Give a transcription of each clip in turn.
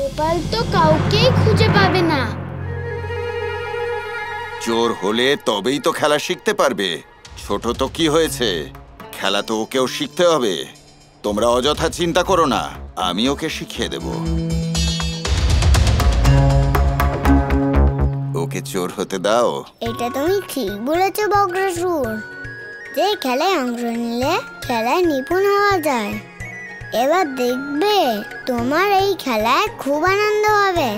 গোপাল তো কাউকেই খুঁজে পাবে না। চোর হলে তবেই তো খেলা শিখতে পারবে। ছোট তো কি হয়েছে, খেলা তো ওকেও শিখতে হবে। তোমরা অযথা চিন্তা করো না, আমি ওকে শিখিয়ে দেব। ওকে চোর হতে দাও। এটা তুমি ঠিক বলেছো বজ্রাসুর, যে খেলায় অংশ নিলে খেলায় নিপুণ হওয়া যায়। এবার দেখবে তোমার এই খেলায় খুব আনন্দ হবে।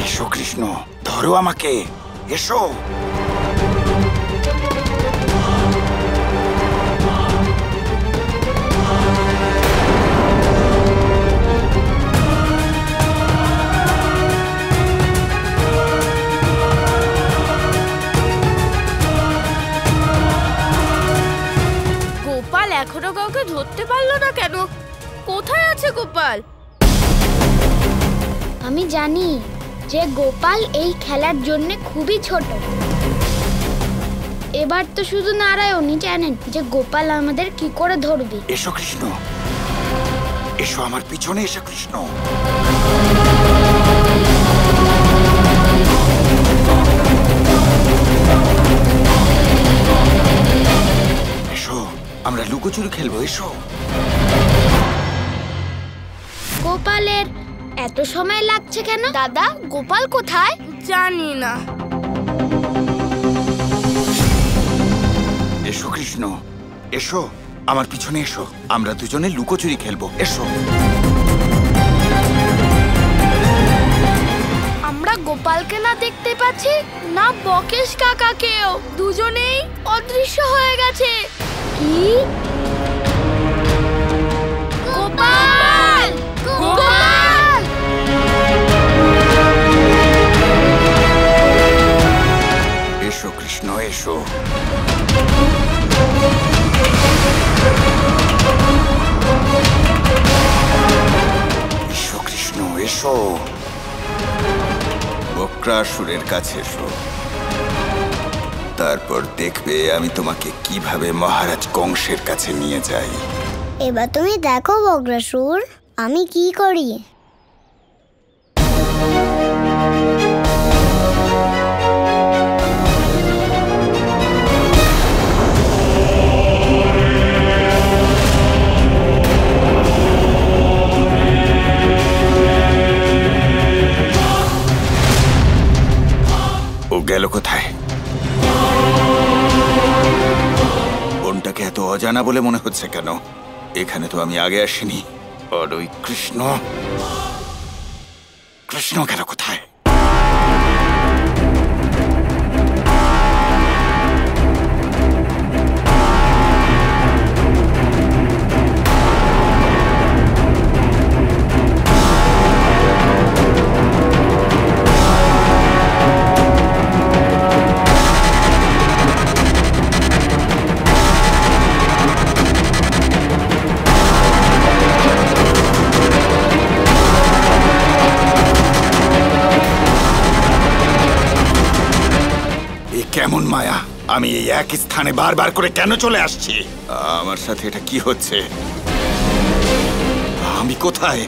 এসো কৃষ্ণ, ধরো আমাকে, এসো। গোপাল এখনো কাউকে ধরতে পারলো না কেন? কোথায় আছে গোপাল? আমি জানি যে গোপাল এই খেলার জন্য খুবই ছোট। এবার তো শুধু নারায়ণই জানেন যে গোপাল আমাদের কি করে ধরবে। এসো কৃষ্ণ, এসো আমার পিছনে এসো কৃষ্ণ। এসো, আমরা লুকোচুরি খেলবো, এসো। গোপালের এত সময় লাগছে কেন? দাদা, গোপাল কোথায়? জানি না। এসো কৃষ্ণ, এসো আমার পিছনে এসো, আমরা দুজনে লুকোচুরি খেলবো, এসো। আমরা গোপালকে না দেখতে পাচ্ছি, না বকেশ কাকাকেও। দুজনেই অদৃশ্য হয়ে গেছে। কি? গোপাল! গোপাল! এসো কৃষ্ণ, এসো। এসো কৃষ্ণ, এসো। বক্রাসুরের কাছে এসো, তারপর দেখবে আমি তোমাকে কিভাবে মহারাজ কংসের কাছে নিয়ে যাই। এবার তুমি দেখো বজ্রাসুর, আমি কি করি। ও গেল কোথায়? বোনটাকে এত অজানা বলে মনে হচ্ছে কেন? এখানে তো আমি আগে আসিনি। আর ওই কৃষ্ণ, কৃষ্ণ গেল কোথায়? কেমন মায়া, আমি এই এক স্থানে বারবার করে কেন চলে আসছি? আমার সাথে এটা কি হচ্ছে? আমি কোথায়?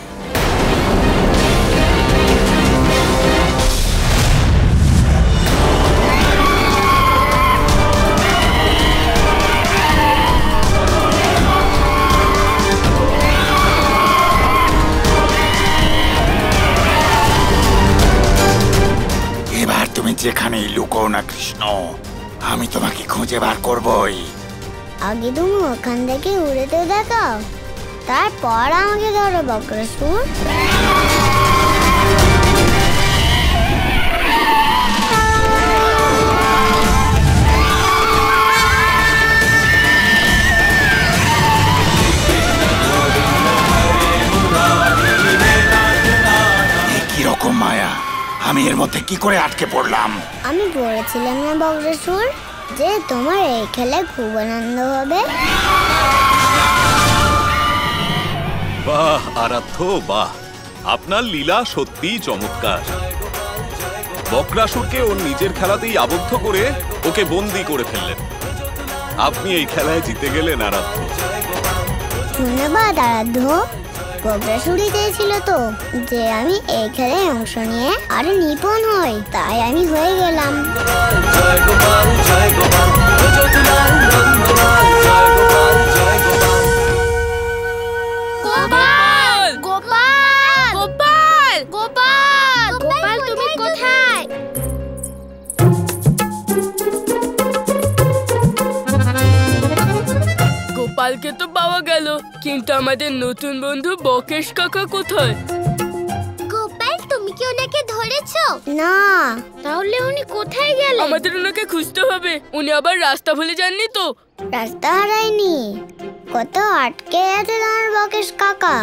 এবার তুমি যেখানেই লুকো না কৃষ্ণ, আমি তোমাকে খুঁজে বার করবই। আগে তুমি ওখান থেকে উড়ে তো দেখাও, তারপর আমাকে ধরো বজ্রাসুর। কিরকম মায়া, আমি এর মধ্যে কি করে আটকে পড়লাম? আমি বলেছিলাম না বজ্রাসুর যে তোমার এই খেলায় খুব আনন্দ হবে। বাহ আরাধ্য, বাহ! আপনার লীলা সত্যিই চমৎকার। বক্রাসুরকে ওর নিজের খেলাতেই আবদ্ধ করে ওকে বন্দি করে ফেললেন। আপনি এই খেলায় জিতে গেলেন আরাধ্য। ধন্যবাদ আরাধ্য। বক্রাসুরই চেয়েছিল তো যে আমি এই খেলায় অংশ নিয়ে আরো নিপুণ হই, তাই আমি হয়ে গেলাম। গোপাল গোপাল গোপাল গোপাল গোপাল তুমি কোথায়? গোপালকে তো পাওয়া গেল, কিন্তু আমাদের নতুন বন্ধু বকেশ কাকা কোথায়? গোপাল তুমি কি ওনাকে ধরেছো? না, তাহলে উনি কোথায় গেলেন? আমাদের ওনাকে খুঁজতে হবে। উনি আবার রাস্তা ভুলে যাননি তো? রাস্তা হারাইনি, কত আটকে আছে তোমার বকেশ কাকা।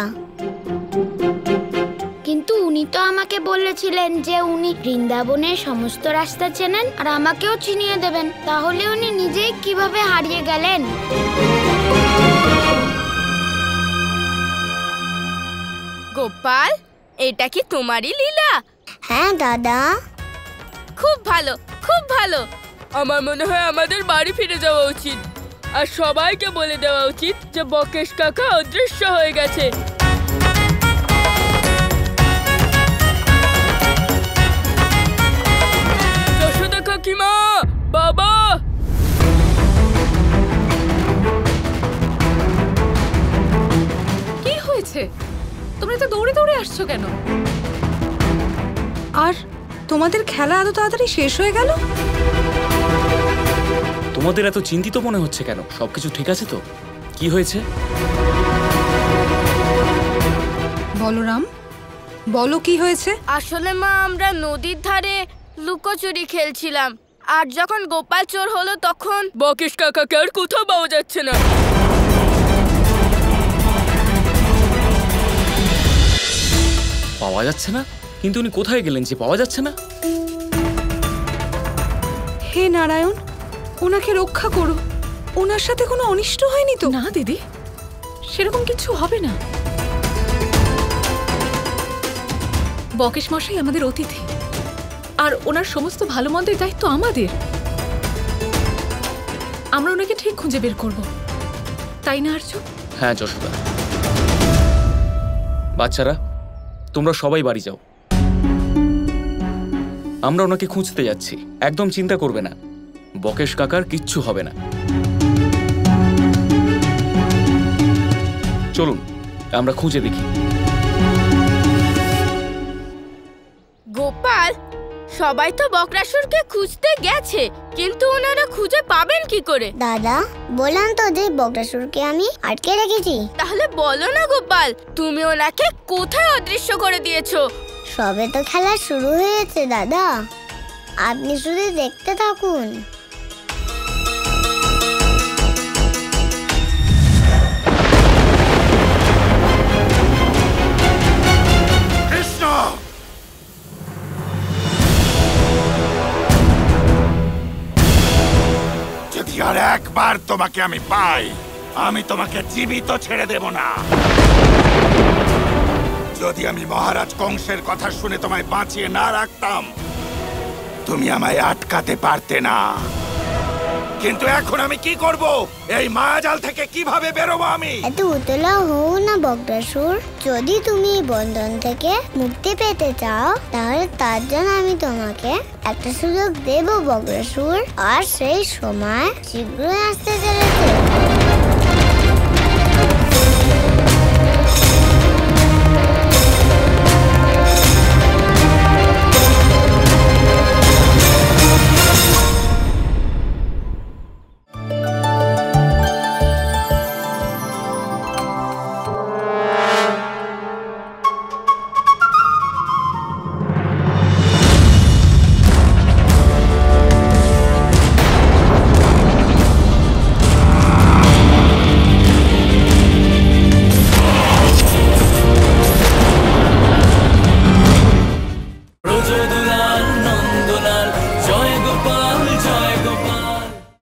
কিন্তু উনি তো আমাকে বলেছিলেন যে উনি বৃন্দাবনের সমস্ত রাস্তা চেনেন আর আমাকেও চিনিয়ে দেবেন। তাহলে উনি নিজেই কিভাবে হারিয়ে গেলেন? গোপাল, এটা কি তোমারই লীলা? হ্যাঁ দাদা। খুব ভালো, খুব ভালো। আমার মনে হয় আমাদের বাড়ি ফিরে যাওয়া উচিত আর সবাইকে বলে দেওয়া উচিত যে বকেশ কাকা অদৃশ্য হয়ে গেছে। যশোদা কাকিমা, বাবা! কি হয়েছে? তোমরা তো দৌড়ে দৌড়ে আসছো কেন? আর তোমাদের খেলা এত তাড়াতাড়ি শেষ হয়ে গেল? তোমাদের এত চিন্তিত মনে হচ্ছে কেন? সবকিছু ঠিক আছে তো? কি হয়েছে? বলরাম, বলো কি হয়েছে? আসলে মা, আমরা নদীর ধারে লুকোচুরি খেলছিলাম, আর যখন গোপাল চোর হলো তখন বকেশ কাকাকে আর কোথাও পাওয়া যাচ্ছে না। পাওয়া যাচ্ছে না? কিন্তু উনি কোথায় গেলেন যে পাওয়া যাচ্ছে না? হে নারায়ণ, ওনাকে রক্ষা করো। ওনার সাথে কোনো অনিষ্ট হয়নি তো? না দিদি, সেরকম কিছু হবে না। বকেশ মশাই আমাদের অতিথি, আর ওনার সমস্ত ভালো মন্দের দায়িত্ব আমাদের। আমরা ওনাকে ঠিক খুঁজে বের করব, তাই না আর্য? হ্যাঁ যশোদা। বাচ্চারা, তোমরা সবাই বাড়ি যাও। আমরা ওনাকে খুঁজতে যাচ্ছি, একদম চিন্তা করবে না। বকেশ কাকার কিচ্ছু হবে না। চলুন আমরা খুঁজে দেখি। গোপাল, সবাই তো বক্রাসুরকে খুঁজতে গেছে, কিন্তু ওনারা খুঁজে পাবেন কি করে? দাদা, বললাম তো যে বক্রাসুরকে আমি আটকে রেখেছি। তাহলে বলো না গোপাল, তুমি ওনাকে কোথায় অদৃশ্য করে দিয়েছো? সবে তো খেলা শুরু হয়েছে দাদা, আপনি শুধু দেখতে থাকুন। কৃষ্ণ! যদি আর একবার তোমাকে আমি পাই, আমি তোমাকে জীবিত ছেড়ে দেব না। যদি আমি মহারাজ কংসের কথা শুনে তোমায় বাঁচিয়ে না রাখতাম, তুমি আমায় আটকাতে পারতে না। কিন্তু এখন আমি কি করব? এই মায়াজাল থেকে কিভাবে বেরোবো আমি? এত উতলা হও না বক্রাসুর। যদি তুমি এই বন্ধন থেকে মুক্তি পেতে চাও, তাহলে তার জন্য আমি তোমাকে একটা সুযোগ দেব বক্রাসুর, আর সেই সময় শীঘ্রই আসতে চলেছে।